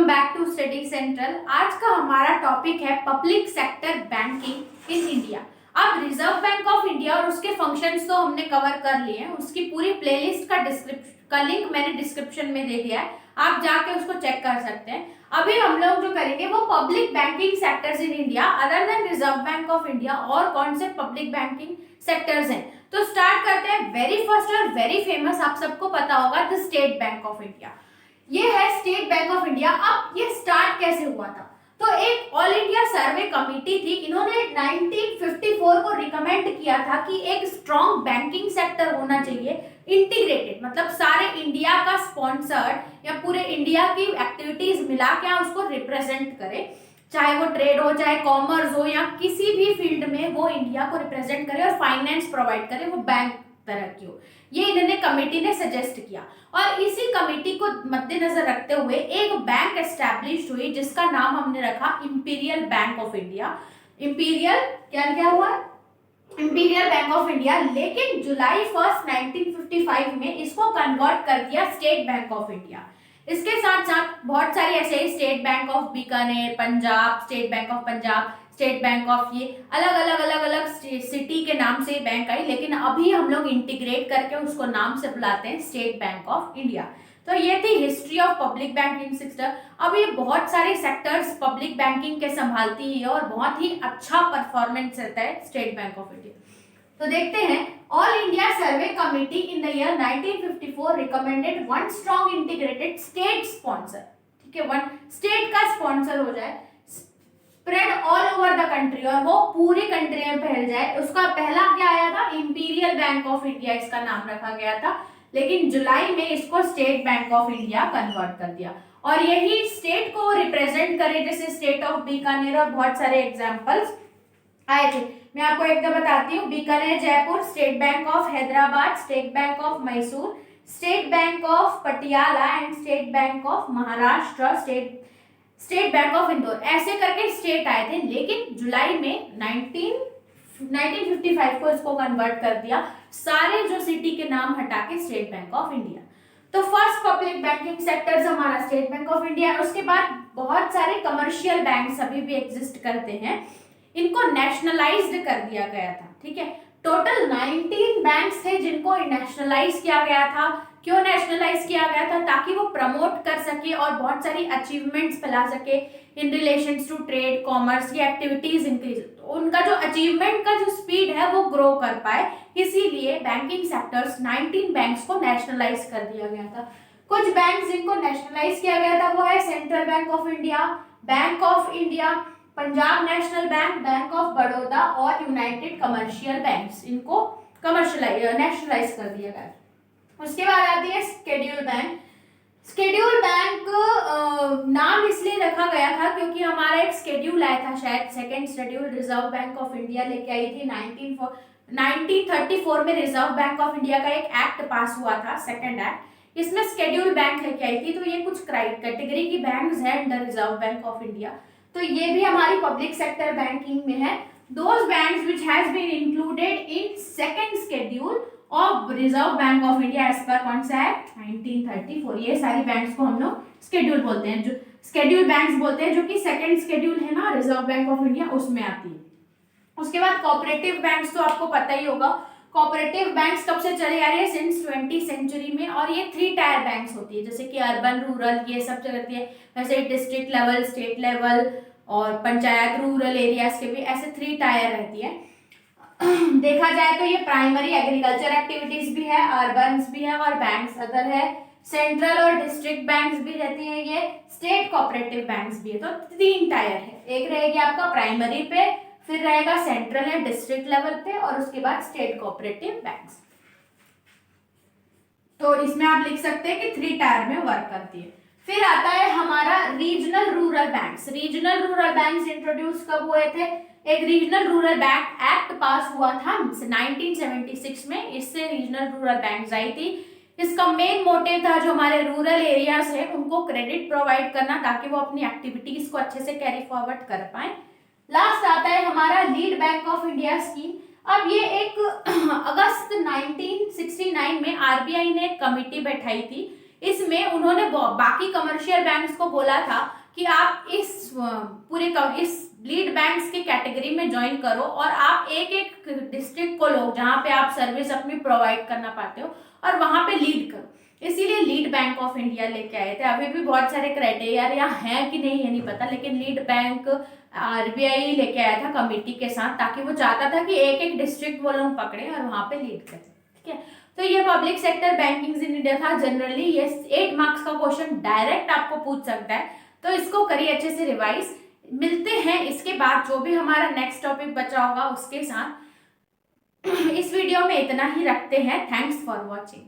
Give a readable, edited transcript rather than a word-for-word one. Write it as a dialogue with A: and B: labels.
A: Back to study central. आज का हमारा टॉपिक है public sector banking in India. अब रिजर्व बैंक ऑफ इंडिया और उसके फंक्शंस तो हमने कवर कर लिए हैं, उसकी पूरी प्लेलिस्ट का लिंक मैंने डिस्क्रिप्शन में दे दिया है, आप जाके उसको चेक कर सकते हैं। अभी हम लोग जो करेंगे वो public banking sectors in India other than reserve Bank of India और कौन से पब्लिक बैंकिंग सेक्टर्स हैं। तो स्टार्ट करते हैं। वेरी फर्स्ट और वेरी फेमस आप सबको पता होगा the state Bank of India. ये है स्टेट बैंक ऑफ इंडिया। अब ये स्टार्ट कैसे हुआ था? तो एक ऑल इंडिया सर्वे कमेटी थी, इन्होंने 1954 को रिकमेंड किया था कि एक स्ट्रॉन्ग बैंकिंग सेक्टर होना चाहिए, इंटीग्रेटेड, मतलब सारे इंडिया का स्पॉन्सर्ड या पूरे इंडिया की एक्टिविटीज मिला के उसको रिप्रेजेंट करे, चाहे वो ट्रेड हो, चाहे कॉमर्स हो, या किसी भी फील्ड में वो इंडिया को रिप्रेजेंट करे और फाइनेंस प्रोवाइड करे, वो बैंक तरह की हो। ये इन्होंने कमेटी ने सजेस्ट किया और इसी कमेटी को मद्देनजर रखते हुए एक बैंक एस्टैब्लिश हुई जिसका नाम हमने रखा imperial bank of India. Imperial क्या हुआ? Imperial bank of India. लेकिन जुलाई 1 1955 में इसको कन्वर्ट कर दिया स्टेट बैंक ऑफ इंडिया। इसके साथ साथ बहुत सारी ऐसे ही State Bank of Bikaner, Punjab, State Bank of Punjab, State Bank of, ये अलग अलग सिटी के नाम से बैंक आई, लेकिन अभी हम लोग इंटीग्रेट करके उसको नाम से बुलाते हैं स्टेट बैंक ऑफ इंडिया। तो ये थी history of public banking sector. अब ये बहुत सारे सेक्टर्स पब्लिक बैंकिंग के संभालती है और बहुत ही अच्छा परफॉर्मेंस रहता है स्टेट बैंक ऑफ इंडिया। तो देखते हैं, all India survey committee in the year 1954 recommended one strong integrated state sponsor. ठीक है, वन स्टेट का स्पॉन्सर हो जाए, spread all over the country, और वो पूरी कंट्री में फैल जाए। उसका पहला क्या आया था? इंपीरियल बैंक ऑफ इंडिया इसका नाम रखा गया था, लेकिन जुलाई में इसको state Bank of India convert कर दिया और यही स्टेट को रिप्रेजेंट करे, जैसे स्टेट ऑफ बीकानेर और बहुत सारे एग्जांपल्स आए थे। मैं आपको एकदम बताती हूँ, Bikaner Jaipur, state Bank of Hyderabad, state Bank of Mysore, state Bank of Patiala and state Bank of Maharashtra, state Bank of Indore, ऐसे करके स्टेट आए थे। लेकिन जुलाई में 1955 को इसको कन्वर्ट कर दिया, सारे जो सिटी के नाम हटा के स्टेट बैंक ऑफ इंडिया। तो फर्स्ट पब्लिक बैंकिंग सेक्टर हमारा स्टेट बैंक ऑफ इंडिया। उसके बाद बहुत सारे कमर्शियल बैंक अभी भी एग्जिस्ट करते हैं, इनको नेशनलाइज्ड कर दिया गया था। ठीक है, टोटल 19 बैंक्स थे जिनको नेशनलाइज किया गया था। क्यों नेशनलाइज किया गया था? ताकि वो प्रमोट कर सके और बहुत सारी अचीवमेंट्स फैला सके इन रिलेशंस टू ट्रेड, कॉमर्स, की एक्टिविटीज इंक्रीज, तो उनका जो अचीवमेंट का जो स्पीड है वो ग्रो कर पाए, इसीलिए बैंकिंग सेक्टर्स 19 बैंक्स को नेशनलाइज कर दिया गया था। कुछ बैंक्स जिनको नेशनलाइज किया गया था वो है central bank of India, bank of India, Punjab national bank, bank of Baroda और यूनाइटेड कमर्शियल बैंक्स, इनको नेशनलाइज कर दिया गया। उसके बाद आती है शेड्यूल बैंक। शेड्यूल बैंक नाम इसलिए रखा गया था क्योंकि हमारा एक शेड्यूल आया था, शायद second schedule reserve Bank of India लेके आई थी 1934 में। रिजर्व बैंक ऑफ इंडिया का एक एक्ट पास हुआ था, सेकंड एक्ट, इसमें शेड्यूल बैंक लेके आई थी। तो ये कुछ कैटेगरी की बैंक्स हैं under Reserve Bank of India, तो ये भी हमारी पब्लिक सेक्टर बैंकिंग में है। Those banks which has been included in second schedule of Reserve Bank of India as per कौन सा एक्ट? 1934। ये सारी बैंक्स को हम लोग शेड्यूल बोलते हैं, जो शेड्यूल बैंक्स बोलते हैं, जो कि सेकंड शेड्यूल है ना रिजर्व बैंक ऑफ इंडिया, उसमें आती है। उसके बाद कोऑपरेटिव बैंक्स तो आपको पता ही होगा। कोऑपरेटिव बैंक्स कब से चली आ रही है? सिंस 20th सेंचुरी में, और ये 3 टायर बैंक्स होती है, जैसे कि अर्बन, रूरल, ये सब चलती है। वैसे डिस्ट्रिक्ट लेवल, स्टेट लेवल और पंचायत, रूरल एरियाज के भी ऐसे 3 टायर रहती है। देखा जाए तो ये प्राइमरी एग्रीकल्चर एक्टिविटीज भी है, अर्बन्स भी है और बैंक्स अदर है, सेंट्रल और डिस्ट्रिक्ट बैंक्स भी रहती है, ये स्टेट कोऑपरेटिव बैंक्स भी है। तो 3 टायर है, एक रहेगी आपका प्राइमरी पे, फिर रहेगा सेंट्रल या डिस्ट्रिक्ट लेवल पे, और उसके बाद स्टेट कोऑपरेटिव बैंक्स। तो इसमें आप लिख सकते हैं कि 3 टायर में वर्क करती है। फिर आता है हमारा regional rural banks. Regional rural banks introduce कब हुए थे? एक रीजनल रूरल बैंक एक्ट पास हुआ था 1976 में, इससे रीजनल रूरल बैंक्स आई थी। इसका मेन मोटिव था जो हमारे रूरल एरियाज है उनको क्रेडिट प्रोवाइड करना, ताकि वो अपनी एक्टिविटीज को अच्छे से कैरी फॉरवर्ड कर पाए। लास्ट आता है हमारा lead bank of India scheme. अब ये एक अगस्त 1969 में आरबीआई ने एक कमिटी बैठाई थी, इसमें उन्होंने बाकी कमर्शियल बैंक्स को बोला था कि आप इस इस लीड बैंक्स की कैटेगरी में ज्वाइन करो और आप एक एक डिस्ट्रिक्ट को लो जहां पे आप सर्विस अपनी प्रोवाइड करना पाते हो और वहां पे लीड करो। इसीलिए लीड बैंक ऑफ इंडिया लेके आए थे। अभी भी बहुत सारे क्राइटेरिया हैं कि नहीं, ये नहीं पता, लेकिन लीड बैंक आरबीआई लेके आया था कमिटी के साथ, ताकि वो चाहता था कि एक एक डिस्ट्रिक्ट वो लोग पकड़े और वहां पे लीड करें। ठीक है, तो ये public sector banking in India था। जनरली ये 8 मार्क्स का क्वेश्चन डायरेक्ट आपको पूछ सकता है, तो इसको करिए अच्छे से रिवाइज। मिलते हैं इसके बाद जो भी हमारा नेक्स्ट टॉपिक बचा होगा उसके साथ। इस वीडियो में इतना ही रखते हैं। Thanks for watching.